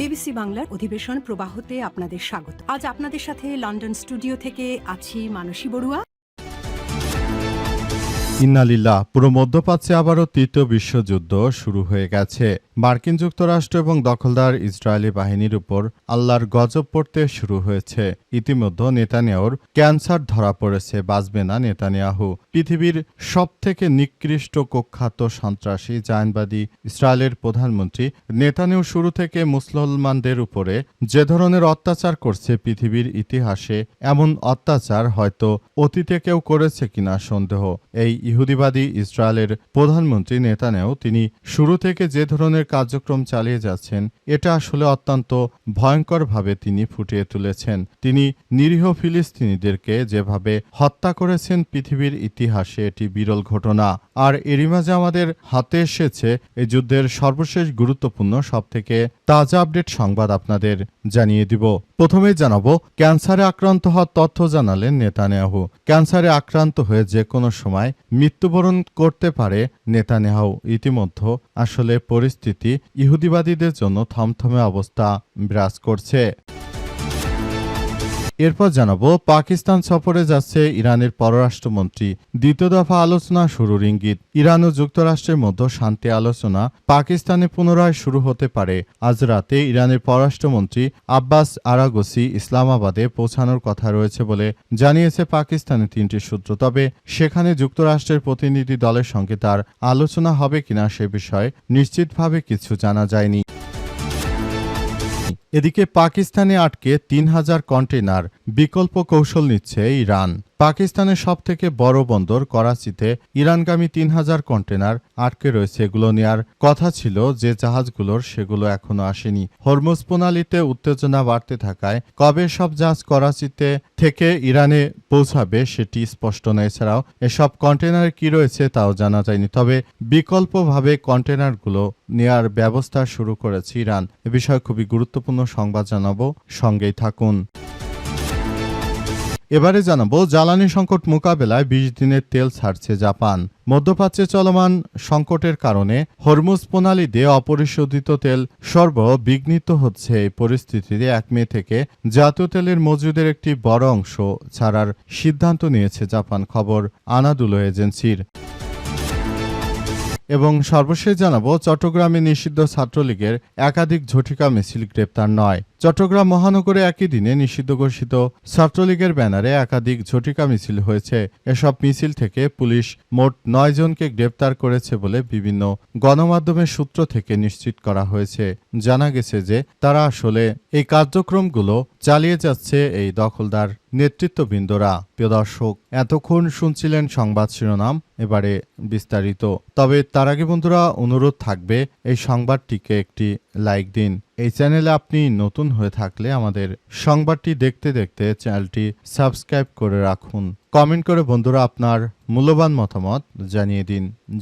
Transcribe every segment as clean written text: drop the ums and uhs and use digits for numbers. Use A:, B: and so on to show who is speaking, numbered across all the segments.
A: BBC বাংলার অধিবেশন প্রবাহতে আপনাদের স্বাগত। আজ আপনাদের সাথে লন্ডন স্টুডিও থেকে আছি মানসী বড়ুয়া।
B: ইন্নালিল্লাহ। পুরো মধ্যপ্রাচ্যে আবারও তৃতীয় বিশ্বযুদ্ধ শুরু হয়ে গেছে। মার্কিন যুক্তরাষ্ট্র এবং দখলদার ইসরায়েলি বাহিনীর উপর আল্লাহর গজব পড়তে শুরু হয়েছে। ইতিমধ্যে নেতানিয়াহুর ক্যান্সার ধরা পড়েছে, বাঁচবে না নেতানিয়াহু। পৃথিবীর সবথেকে নিকৃষ্ট কুখ্যাত সন্ত্রাসী জায়নবাদী ইসরায়েলের প্রধানমন্ত্রী নেতানিয়াহু শুরু থেকে মুসলমানদের উপরে যে ধরনের অত্যাচার করছে, পৃথিবীর ইতিহাসে এমন অত্যাচার হয়তো অতীতে কেউ করেছে কিনা সন্দেহ। এই ইহুদিবাদী ইসরায়েলের প্রধানমন্ত্রী নেতানিয়াহু তিনি শুরু থেকে যে ধরনের কার্যক্রম চালিয়ে যাচ্ছেন, এটা আসলে অত্যন্ত ভয়ঙ্করভাবে তিনি ফুটিয়ে তুলেছেন। তিনি নিরীহ ফিলিস্তিনিদেরকে যেভাবে হত্যা করেছেন, পৃথিবীর ইতিহাসে এটি বিরল ঘটনা। আর এরই মাঝে আমাদের হাতে এসেছে এই যুদ্ধের সর্বশেষ গুরুত্বপূর্ণ সবথেকে তাজা আপডেট সংবাদ আপনাদের জানিয়ে দিব। প্রথমেই জানাবো, ক্যান্সারে আক্রান্ত হওয়ার তথ্য জানালেন নেতানিয়াহু। ক্যান্সারে আক্রান্ত হয়ে যে কোনো সময় মৃত্যুবরণ করতে পারে নেতানিয়াহু। ইতিমধ্যে আসলে পরিস্থিতি ইহুদিবাদীদের জন্য থমথমে অবস্থা বিরাজ করছে। এরপর জানাবো, পাকিস্তান সফরে যাচ্ছে ইরানের পররাষ্ট্রমন্ত্রী। দ্বিতীয় দফা আলোচনা শুরুর ইঙ্গিত। ইরান ও যুক্তরাষ্ট্রের মধ্যে শান্তি আলোচনা পাকিস্তানে পুনরায় শুরু হতে পারে। আজ রাতে ইরানের পররাষ্ট্রমন্ত্রী আব্বাস আরাগসি ইসলামাবাদে পৌঁছানোর কথা রয়েছে বলে জানিয়েছে পাকিস্তানের তিনটি সূত্র। তবে সেখানে যুক্তরাষ্ট্রের প্রতিনিধি দলের সঙ্গে তার আলোচনা হবে কিনা সে বিষয়ে নিশ্চিতভাবে কিছু জানা যায়নি। এদিকে পাকিস্তানে আটকে ৩,০০০ কন্টেইনার, বিকল্প কৌশল নিচ্ছে ইরান। পাকিস্তানের সবথেকে বড় বন্দর করাচিতে ইরানগামী ৩,০০০ কন্টেইনার আটকে রয়েছে। এগুলো নেয়ার কথা ছিল যে জাহাজগুলোর, সেগুলো এখনো আসেনি। হরমুজ প্রণালীতে উত্তেজনা বাড়তে থাকায় কবে সব জাহাজ করাচিতে থেকে ইরানে পৌঁছাবে সেটি স্পষ্ট নয়। এছাড়াও এসব কন্টেইনারে কি রয়েছে তাও জানা যায়নি। তবে বিকল্পভাবে কন্টেইনারগুলো নেয়ার ব্যবস্থা শুরু করেছে ইরান। এ বিষয়ে খুবই গুরুত্বপূর্ণ সংবাদ জানাবো, সঙ্গেই থাকুন। এবারে জানাবো, জ্বালানি সংকট মোকাবেলায় ২০ দিনের তেল ছাড়ছে জাপান। মধ্যপ্রাচ্যে চলমান সংকটের কারণে হরমুজ প্রণালী দিয়ে অপরিশোধিত তেল সরবরাহ বিঘ্নিত হচ্ছে। এই পরিস্থিতিতে ১ মে থেকে জাতীয় তেলের মজুদের একটি বড় অংশ ছাড়ার সিদ্ধান্ত নিয়েছে জাপান, খবর আনাদুলো এজেন্সির। এবং সর্বশেষ জানাবো, চট্টগ্রামে নিষিদ্ধ ছাত্রলীগের একাধিক ঝটিকা মিছিল গ্রেপ্তার নয়। চট্টগ্রাম মহানগরে একই দিনে নিষিদ্ধ ঘোষিত ছাত্রলীগের ব্যানারে একাধিক ঝটিকা মিছিল হয়েছে। এসব মিছিল থেকে পুলিশ মোট ৯ জনকে গ্রেপ্তার করেছে বলে বিভিন্ন গণমাধ্যমের সূত্র থেকে নিশ্চিত করা হয়েছে। জানা গেছে যে তারা আসলে এই কার্যক্রমগুলো চালিয়ে যাচ্ছে এই দখলদার নেতৃত্ববৃন্দরা। প্রিয় দর্শক, এতক্ষণ শুনছিলেন সংবাদ শিরোনাম, এবারে বিস্তারিত। তবে তার আগে বন্ধুরা অনুরোধ থাকবে, এই সংবাদটিকে একটি লাইক দিন। এই চ্যানেলে আপনি নতুন হয়ে থাকলে আমাদের সংবাদটি দেখতে দেখতে চ্যানেলটি সাবস্ক্রাইব করে রাখুন। কমেন্ট করে বন্ধুরা আপনার মূল্যবান মতামত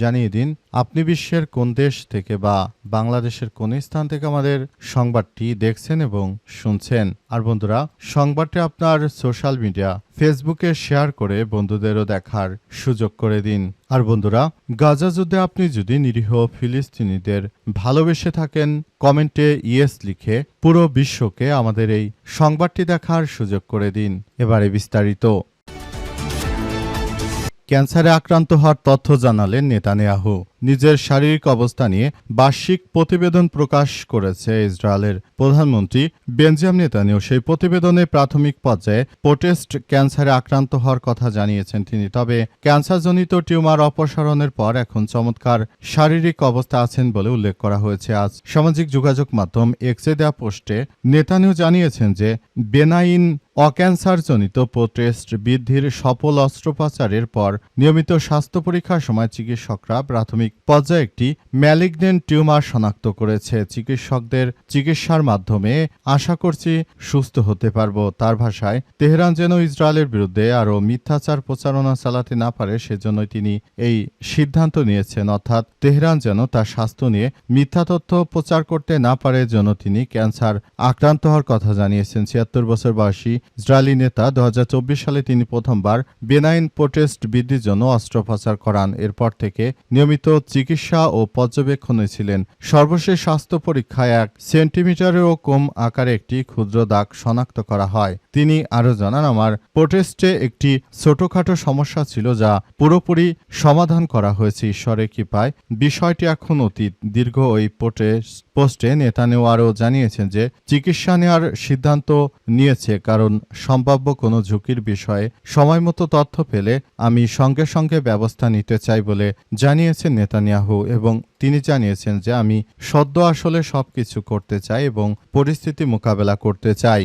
B: জানিয়ে দিন আপনি বিশ্বের কোন দেশ থেকে বা বাংলাদেশের কোন স্থান থেকে আমাদের সংবাদটি দেখছেন এবং শুনছেন। আর বন্ধুরা, সংবাদটি আপনার সোশ্যাল মিডিয়া ফেসবুকে শেয়ার করে বন্ধুদেরও দেখার সুযোগ করে দিন। আর বন্ধুরা, গাজা যুদ্ধে আপনি যদি নিরীহ ফিলিস্তিনিদের ভালোবেসে থাকেন, কমেন্টে ইয়েস লিখে পুরো বিশ্বকে আমাদের এই সংবাদটি দেখার সুযোগ করে দিন। এবারে বিস্তারিত। ক্যান্সারে আক্রান্ত হওয়ার তথ্য জানালেন নেতানিয়াহু। নিজের শারীরিক অবস্থা নিয়ে বার্ষিক প্রতিবেদন প্রকাশ করেছে ইসরায়েলের প্রধানমন্ত্রী বেঞ্জামিন নেতানিয়াহু। সেই প্রতিবেদনে প্রাথমিক পর্যায়ে প্রোস্টেট ক্যান্সারে আক্রান্ত হওয়ার কথা জানিয়েছেন তিনি। তবে ক্যান্সারজনিত টিউমার অপসারণের পর এখন চমৎকার শারীরিক অবস্থা আছেন বলে উল্লেখ করা হয়েছে। আজ সামাজিক যোগাযোগ মাধ্যম এক্সে দেওয়া পোস্টে নেতানিয়াহু জানিয়েছেন যে বেনাইন অক্যান্সারজনিত প্রোস্টেট বৃদ্ধির সফল অস্ত্রোপচারের পর নিয়মিত স্বাস্থ্য পরীক্ষার সময় চিকিৎসকরা প্রাথমিক পর্যায়ে একটি ম্যালিগন্যান্ট টিউমার শনাক্ত করেছে। চিকিৎসকদের চিকিৎসার মাধ্যমে আশা করছি সুস্থ হতে পারব। তার ভাষায়, তেহরান যেন ইসরায়েলের বিরুদ্ধে আরও মিথ্যাচার প্রচারণা চালাতে না পারে সেজন্যই তিনি এই সিদ্ধান্ত নিয়েছেন। অর্থাৎ তেহরান যেন তার স্বাস্থ্য নিয়ে মিথ্যা তথ্য প্রচার করতে না পারে জন্য তিনি ক্যান্সার আক্রান্ত হওয়ার কথা জানিয়েছেন। ৭৬ বছর বয়সী ইসরায়েলি নেতা ২০২৪ সালে তিনি প্রথমবার বেনাইন প্রোস্টেট বৃদ্ধির জন্য অস্ত্রোপচার করান। এরপর থেকে নিয়মিত চিকিৎসা ও পর্যবেক্ষণে ছিলেন। সর্বশেষ স্বাস্থ্য পরীক্ষায় 1 সেন্টিমিটারেরও কম আকারে একটি ক্ষুদ্র দাগ শনাক্ত করা হয়। তিনি আরও জানান, আমার প্রোটেস্টে একটি ছোটখাটো সমস্যা ছিল যা পুরোপুরি সমাধান করা হয়েছে ঈশ্বরের কৃপায়। বিষয়টি এখন অতীত। দীর্ঘ ওই পোস্টে নেতানিয়াহু আরও জানিয়েছেন যে চিকিৎসা নেওয়ার সিদ্ধান্ত নিয়েছে কারণ সম্ভাব্য কোনো ঝুঁকির বিষয়ে সময়মতো তথ্য পেলে আমি সঙ্গে সঙ্গে ব্যবস্থা নিতে চাই বলে জানিয়েছেন নেতানিয়াহু, এবং তিনি জানিয়েছেন যে আমি সদ্য আসলে সবকিছু করতে চাই এবং পরিস্থিতি মোকাবেলা করতে চাই।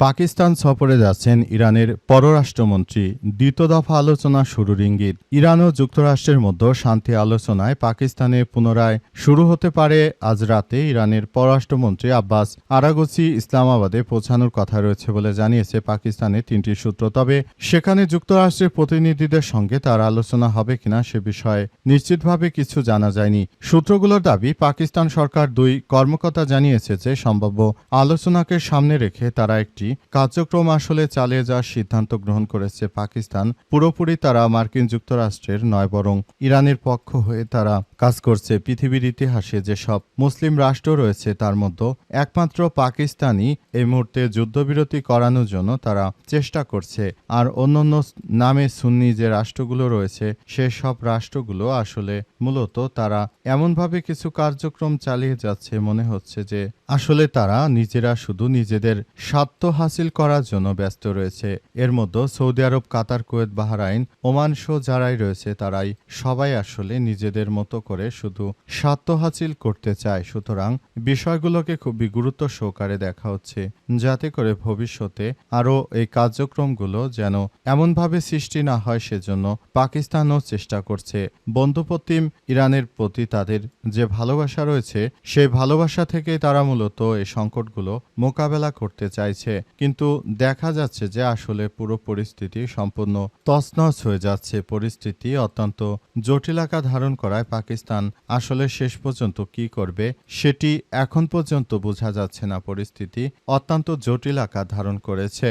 B: পাকিস্তান সফরে যাচ্ছেন ইরানের পররাষ্ট্রমন্ত্রী। দ্বিতীয় দফা আলোচনা শুরুর ইঙ্গিত। ইরান ও যুক্তরাষ্ট্রের মধ্যে শান্তি আলোচনায় পাকিস্তানে পুনরায় শুরু হতে পারে আজ রাতে। ইরানের পররাষ্ট্রমন্ত্রী আব্বাস আরাগচি ইসলামাবাদে পৌঁছানোর কথা রয়েছে বলে জানিয়েছে পাকিস্তানের 3টি সূত্র। তবে সেখানে যুক্তরাষ্ট্রের প্রতিনিধিদের সঙ্গে তার আলোচনা হবে কিনা সে বিষয়ে নিশ্চিতভাবে কিছু জানা যায়নি। সূত্রগুলোর দাবি, পাকিস্তান সরকার 2 কর্মকর্তা জানিয়েছে যে সম্ভাব্য আলোচনাকে সামনে রেখে তারা একটি কার্যক্রম আসলে চালিয়ে যাওয়ার সিদ্ধান্ত গ্রহণ করেছে পাকিস্তান। পুরোপুরি তারা মার্কিন যুক্তরাষ্ট্রের নয় বরং ইরানের পক্ষ হয়ে তারা কাজ করছে। পৃথিবীর ইতিহাসে যেসব মুসলিম রাষ্ট্র রয়েছে তার মধ্যে একমাত্র পাকিস্তানই এই মুহূর্তে যুদ্ধবিরতি করানোর জন্য তারা চেষ্টা করছে। আর অন্যান্য নামে সুন্নি যে রাষ্ট্রগুলো রয়েছে সেসব রাষ্ট্রগুলো আসলে মূলত তারা এমনভাবে কিছু কার্যক্রম চালিয়ে যাচ্ছে মনে হচ্ছে যে আসলে তারা নিজেরা শুধু নিজেদের স্বার্থ হাসিল করার জন্য ব্যস্ত রয়েছে। এর মধ্যে সৌদি আরব, কাতার, কুয়েত, বাহরাইন, ওমান সহ যারাই রয়েছে তারাই সবাই আসলে নিজেদের মতো করে শুধু স্বার্থ হাসিল করতে চায়। সুতরাং বিষয়গুলোকে খুবই গুরুত্ব সহকারে দেখা হচ্ছে যাতে করে ভবিষ্যতে আরও এই কার্যক্রমগুলো যেন এমনভাবে সৃষ্টি না হয় সেজন্য পাকিস্তানও চেষ্টা করছে। বন্ধুপ্রতিম ইরানের প্রতি তাদের যে ভালোবাসা রয়েছে সেই ভালোবাসা থেকে তারা মূলত এই সংকটগুলো মোকাবেলা করতে চাইছে। কিন্তু দেখা যাচ্ছে যে আসলে পুরো পরিস্থিতি সম্পূর্ণ তছনছ হয়ে যাচ্ছে। পরিস্থিতি অত্যন্ত জটিল আকার ধারণ করায় পাকিস্তান আসলে শেষ পর্যন্ত কি করবে সেটি এখন পর্যন্ত বোঝা যাচ্ছে না। পরিস্থিতি অত্যন্ত জটিল আকার ধারণ করেছে।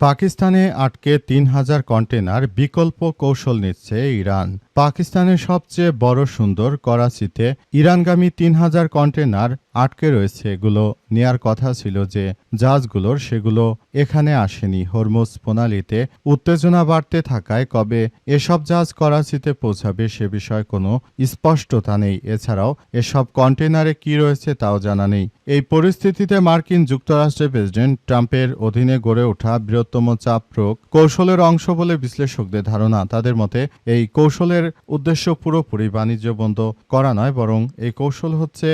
B: পাকিস্তানে আটকে 3000 কন্টেনার, বিকল্প কৌশল নিচ্ছে ইরান। পাকিস্তানের সবচেয়ে বড় সুন্দর করাচিতে ইরানগামী 3000 কন্টেনার আটকে রয়েছে। এগুলো নেয়ার কথা ছিল যে জাহাজগুলোর, সেগুলো এখানে আসেনি। হরমুজ প্রণালীতে উত্তেজনা বাড়তে থাকায় কবে এসব জাহাজ করাচিতে পৌঁছাবে সে বিষয়ে কোনো স্পষ্টতা নেই। এছাড়াও এসব কন্টেনারে কি রয়েছে তাও জানা নেই। এই পরিস্থিতিতে মার্কিন যুক্তরাষ্ট্রের প্রেসিডেন্ট ট্রাম্পের অধীনে গড়ে ওঠা বৃহত্তম চাপ প্রয়োগ কৌশলের অংশ বলে বিশ্লেষকদের ধারণা। তাদের মতে এই কৌশলের উদ্দেশ্য পুরোপুরি বাণিজ্য বন্ধ করা নয়, বরং এই কৌশল হচ্ছে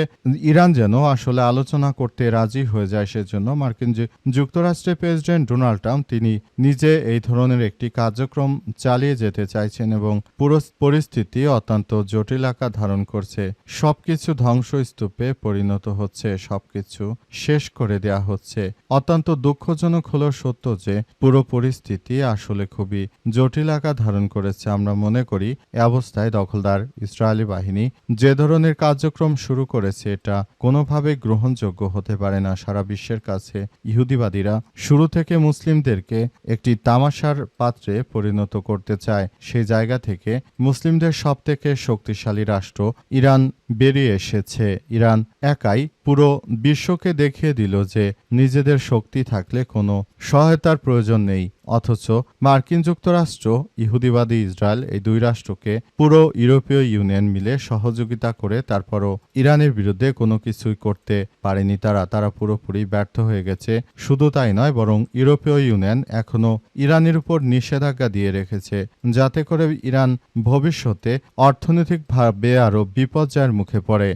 B: ইরান যেন আসলে আলোচনা করতে রাজি হয়ে যায়। সেজন্য মার্কিন যুক্তরাষ্ট্রের প্রেসিডেন্ট ডোনাল্ড ট্রাম্প তিনি নিজে এই ধরনের একটি কার্যক্রম চালিয়ে যেতে চাইছেন এবং পুরো পরিস্থিতি অত্যন্ত জটিল আকার ধারণ করছে। সবকিছু ধ্বংসস্তূপে পরিণত হচ্ছে, সবকিছু শেষ করে দেয়া হচ্ছে। অত্যন্ত দুঃখজনক হলো সত্য যে পুরো পরিস্থিতি আসলে খুবই জটিল আকার ধারণ করেছে। আমরা মনে করি এ অবস্থায় দখলদার ইসরায়েলি বাহিনী যে ধরনের কার্যক্রম শুরু করেছে এটা কোনোভাবে গ্রহণযোগ্য হতে পারে না। সারা বিশ্বের কাছে ইহুদিবাদীরা শুরু থেকে মুসলিমদেরকে একটি তামাশার পাত্রে পরিণত করতে চায়। সেই জায়গা থেকে মুসলিমদের সবথেকে শক্তিশালী রাষ্ট্র ইরান বেরিয়ে এসেছে। ইরান একাই পুরো বিশ্বকে দেখিয়ে দিল যে নিজেদের শক্তি থাকলে কোনো সহায়তার প্রয়োজন নেই। অথচ মার্কিন যুক্তরাষ্ট্র, ইহুদিবাদী ইসরায়েল, এই 2 রাষ্ট্রকে পুরো ইউরোপীয় ইউনিয়ন মিলে সহযোগিতা করে তারপরও ইরানের বিরুদ্ধে কোনো কিছুই করতে পারেনি। তারা পুরোপুরি ব্যর্থ হয়ে গেছে। শুধু তাই নয়, বরং ইউরোপীয় ইউনিয়ন এখনও ইরানের উপর নিষেধাজ্ঞা দিয়ে রেখেছে যাতে করে ইরান ভবিষ্যতে অর্থনৈতিকভাবে আরও বিপর্যয়ের মুখে পড়ে।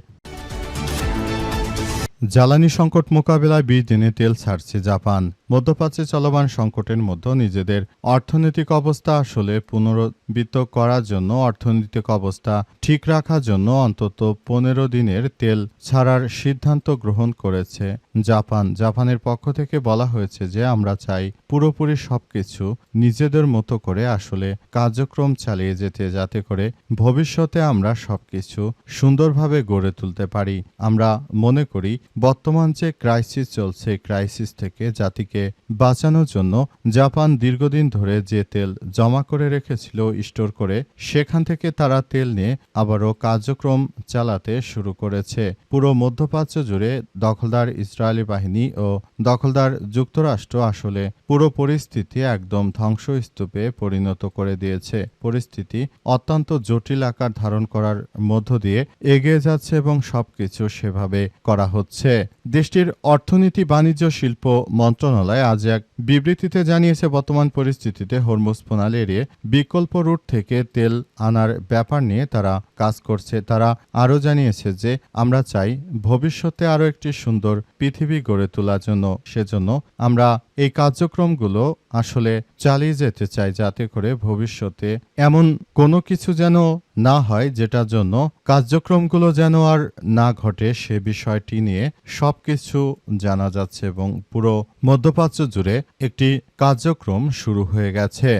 B: জ্বালানি সংকট মোকাবেলায় 20 দিনে তেল ছাড়ছে জাপান। মধ্যপ্রাচ্যে চলমান সংকটের মধ্যে নিজেদের অর্থনৈতিক অবস্থা আসলে পুনরুজ্জীবিত করার জন্য, অর্থনৈতিক অবস্থা ঠিক রাখার জন্য অন্তত 15 দিনের তেল ছাড়ার সিদ্ধান্ত গ্রহণ করেছে জাপান। জাপানের পক্ষ থেকে বলা হয়েছে যে আমরা চাই পুরোপুরি সবকিছু নিজেদের মতো করে আসলে কার্যক্রম চালিয়ে যেতে, যাতে করে ভবিষ্যতে আমরা সবকিছু সুন্দরভাবে গড়ে তুলতে পারি। আমরা মনে করি বর্তমান যে ক্রাইসিস চলছে, ক্রাইসিস থেকে জাতিকে থেকে বাঁচানোর জন্য জাপান দীর্ঘদিন ধরে যে তেল জমা করে রেখেছিল স্টোর করে, সেখান থেকে তারা তেল নিয়ে আবারও কার্যক্রম চালাতে শুরু করেছে। পুরো মধ্যপ্রাচ্য জুড়ে দখলদার ইসরায়েলি বাহিনী ও দখলদার যুক্তরাষ্ট্র আসলে পুরো পরিস্থিতি একদম ধ্বংসস্তূপে পরিণত করে দিয়েছে। পরিস্থিতি অত্যন্ত জটিল আকার ধারণ করার মধ্য দিয়ে এগিয়ে যাচ্ছে এবং সবকিছু সেভাবে করা হচ্ছে। দেশটির অর্থনীতি, বাণিজ্য, শিল্প মন্ত্রণালয় আজ এক বিবৃতিতে জানিয়েছে, বর্তমান পরিস্থিতিতে হরমুজ প্রণালী এড়িয়ে বিকল্প রুট থেকে তেল আনার ব্যাপার নিয়ে তারা কাজ করছে। তারা আরও জানিয়েছে যে আমরা চাই ভবিষ্যতে আরও একটি সুন্দর পৃথিবী গড়ে তোলার জন্য। সেজন্য আমরা এই কার্যক্রমগুলো আসলে চালিয়ে যেতে চাই, যাতে করে ভবিষ্যতে এমন কোনো কিছু যেন না হয় যেটার জন্য কার্যক্রমগুলো যেন আর না ঘটে, সে বিষয়টি নিয়ে সবকিছু জানা যাচ্ছে এবং পুরো মধ্যপ্রাচ্য জুড়ে একটি কার্যক্রম শুরু হয়ে গেছে।